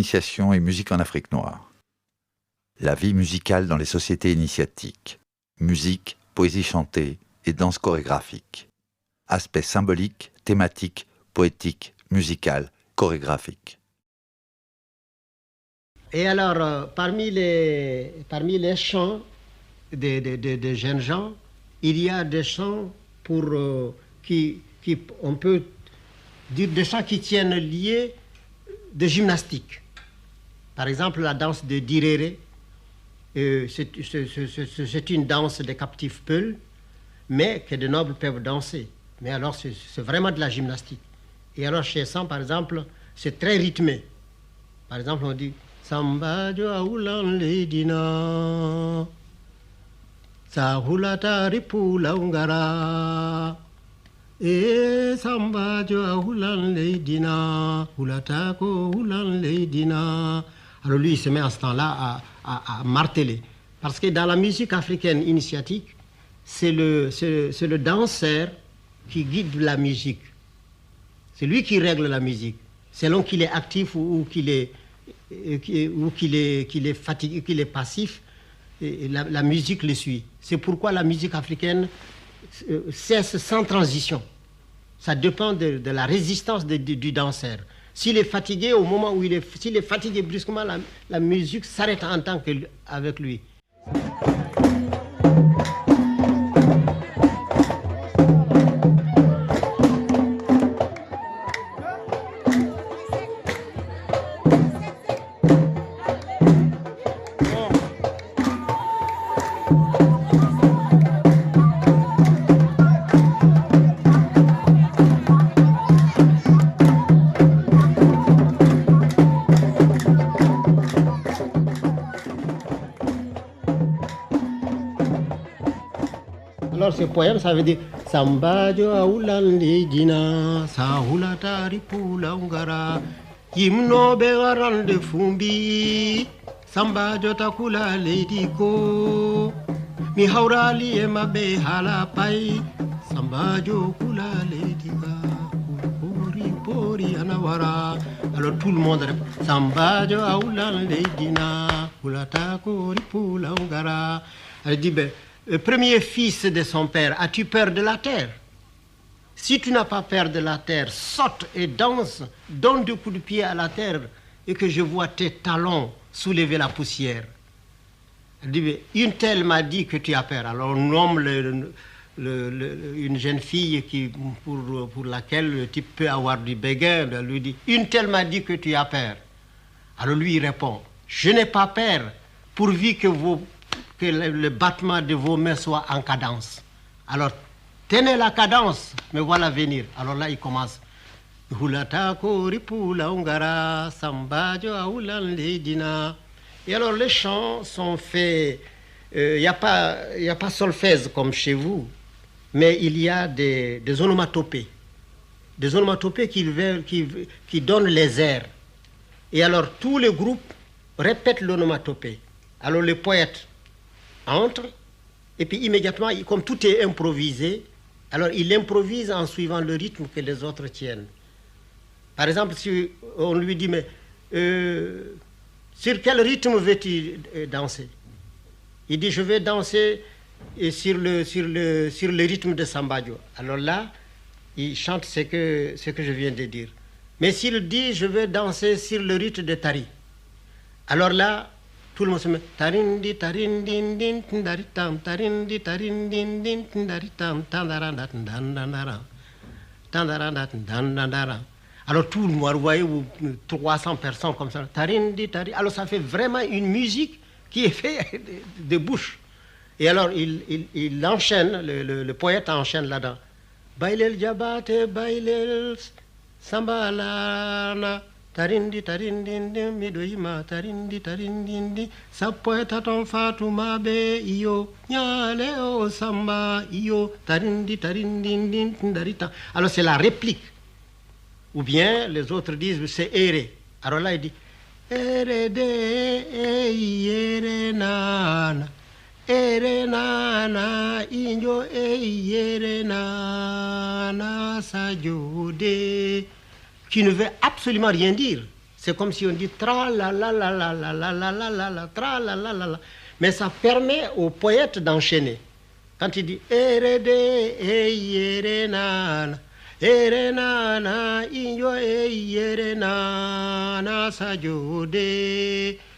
initiation et musique en Afrique noire. La vie musicale dans les sociétés initiatiques. Musique, poésie chantée et danse chorégraphique. Aspect symbolique, thématique, poétique, musical, chorégraphique. Et alors, parmi les chants des jeunes gens, il y a des chants qui on peut dire des chants qui tiennent liés de gymnastique. Par exemple, la danse de Diréré, c'est une danse des captifs Peuls, mais que de nobles peuvent danser. Mais alors, c'est vraiment de la gymnastique. Et alors, chez Sam, par exemple, c'est très rythmé. Par exemple, on dit Samba jo aulan ledina, sa hulata ripula ungara, e samba jo aulan ledina, hulata ko ulan ledina. Alors lui, il se met à ce temps-là à marteler. Parce que dans la musique africaine initiatique, c'est le danseur qui guide la musique. C'est lui qui règle la musique, selon qu'il est actif ou qu'il est fatigué, qu'il est passif, et la musique le suit. C'est pourquoi la musique africaine cesse sans transition. Ça dépend de la résistance du danseur. S'il est fatigué, au moment où s'il est fatigué brusquement, la musique s'arrête en tant qu'avec lui. Alors ce poème, ça veut dire Samba jo aulan ledina, sa hulata ripula ungara, yimno be garande fumbi, Samba jo takula lediko, mi haurali e mabe halapai, Samba jo kula ledika, pori pori anawara. Alors tout le monde répond Samba jo aulan ledina, hulata ko ripula ungara. Elle dit le premier fils de son père, as-tu peur de la terre? Si tu n'as pas peur de la terre, saute et danse, donne deux coups de pied à la terre et que je vois tes talons soulever la poussière. Elle dit, une telle m'a dit que tu as peur. Alors on nomme une jeune fille pour laquelle le type peut avoir du béguin. Elle lui dit, une telle m'a dit que tu as peur. Alors lui il répond, je n'ai pas peur pourvu que le battement de vos mains soit en cadence. Alors, tenez la cadence, me voilà venir. Alors là, il commence. Et alors, les chants sont faits. Il n'y a pas solfège comme chez vous, mais il y a des onomatopées. Des onomatopées qui donnent les airs. Et alors, tous les groupes répètent l'onomatopée. Alors, le poète entre, et puis immédiatement, comme tout est improvisé, alors il improvise en suivant le rythme que les autres tiennent. Par exemple, si on lui dit, mais sur quel rythme veux-tu danser? Il dit, je vais danser sur le rythme de Sambadio. Alors là, il chante ce que je viens de dire. Mais s'il dit, je vais danser sur le rythme de Tari, alors là, tout le monde se met tarindi tarindin din tindaritam tarindi tarindin din tindaritam tandaranda tandandara tandaranda tandandara. Alors tout le monde, vous voyez, 300 personnes comme ça, tarindi tari. Alors ça fait vraiment une musique qui est faite de bouche. Et alors il enchaîne, le poète enchaîne là-dedans. Bailel jabate bailel sambalana. Tarindi tarindindi midoima tarindi tarindindi sapoeta ton fatuma be iyo nyale o samba iyo tarindi tarindindi darita. Alors c'est la réplique. Ou bien les autres disent c'est ere. Alors là il dit ere de ere nana injo ere nana sajode, qui ne veut absolument rien dire. C'est comme si on dit tra la la la la la la la la la la tra la la la la. Mais ça permet au poète d'enchaîner. Quand il dit erede eyerenana erenana inyo eyerenana sajode,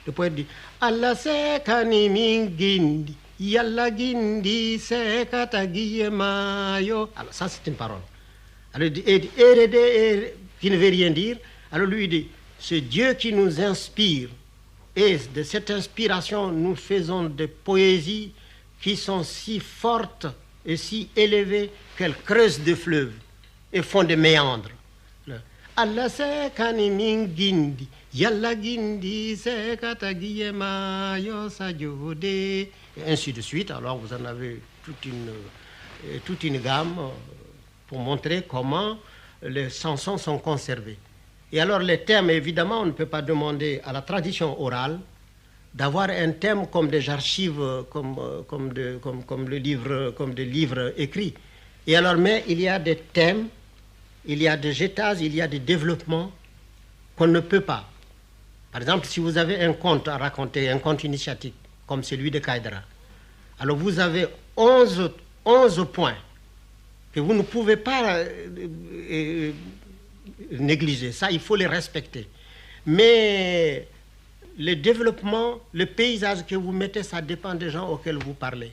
le poète dit Allah se kanimi gindi yalla gindi se katagiye mayo. Alors ça c'est une parole. Alors il dit erede qui ne veut rien dire. Alors lui il dit c'est Dieu qui nous inspire. Et de cette inspiration, nous faisons des poésies qui sont si fortes et si élevées qu'elles creusent des fleuves et font des méandres. Allah se kaniming gindi, yalla gindi se katagiyema yo sajode, et ainsi de suite. Alors vous en avez toute une gamme pour montrer comment les chansons sont conservées. Et alors les thèmes, évidemment, on ne peut pas demander à la tradition orale d'avoir un thème comme des archives, comme des livres écrits. Et alors, mais il y a des thèmes, il y a des étages, il y a des développements qu'on ne peut pas. Par exemple, si vous avez un conte à raconter, un conte initiatique, comme celui de Kaïdara, alors vous avez 11 points que vous ne pouvez pas négliger. Ça, il faut les respecter. Mais le développement, le paysage que vous mettez, ça dépend des gens auxquels vous parlez.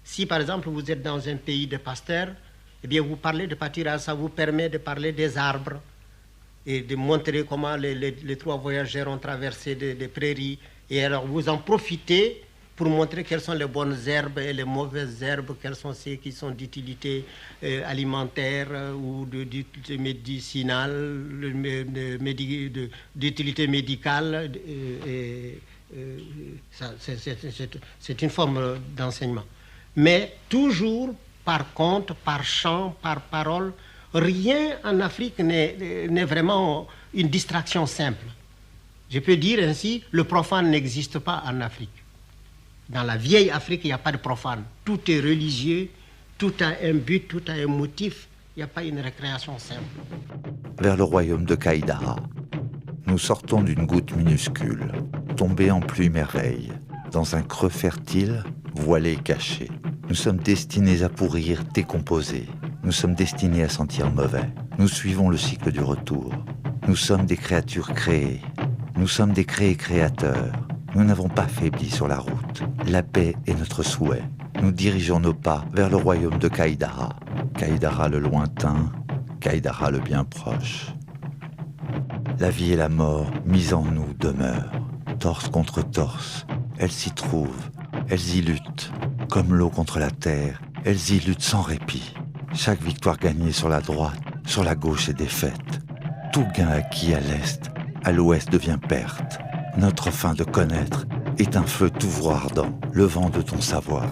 Si, par exemple, vous êtes dans un pays de pasteurs, eh bien, vous parlez de pâturage, ça vous permet de parler des arbres et de montrer comment les trois voyageurs ont traversé des prairies. Et alors, vous en profitez pour montrer quelles sont les bonnes herbes et les mauvaises herbes, quelles sont celles qui sont d'utilité alimentaire ou d'utilité médicinale, d'utilité médicale. C'est une forme d'enseignement. Mais toujours par conte, par chant, par parole, rien en Afrique n'est vraiment une distraction simple. Je peux dire ainsi, le profane n'existe pas en Afrique. Dans la vieille Afrique, il n'y a pas de profane. Tout est religieux, tout a un but, tout a un motif. Il n'y a pas une récréation simple. Vers le royaume de Kaïdara, nous sortons d'une goutte minuscule, tombée en pluie merveille, dans un creux fertile, voilé et caché. Nous sommes destinés à pourrir, décomposer. Nous sommes destinés à sentir mauvais. Nous suivons le cycle du retour. Nous sommes des créatures créées. Nous sommes des créateurs. Nous n'avons pas faibli sur la route. La paix est notre souhait. Nous dirigeons nos pas vers le royaume de Kaïdara. Kaïdara le lointain, Kaïdara le bien proche. La vie et la mort, mises en nous, demeurent. Torse contre torse, elles s'y trouvent, elles y luttent. Comme l'eau contre la terre, elles y luttent sans répit. Chaque victoire gagnée sur la droite, sur la gauche est défaite. Tout gain acquis à l'est, à l'ouest devient perte. Notre fin de connaître est un feu toujours ardent, le vent de ton savoir.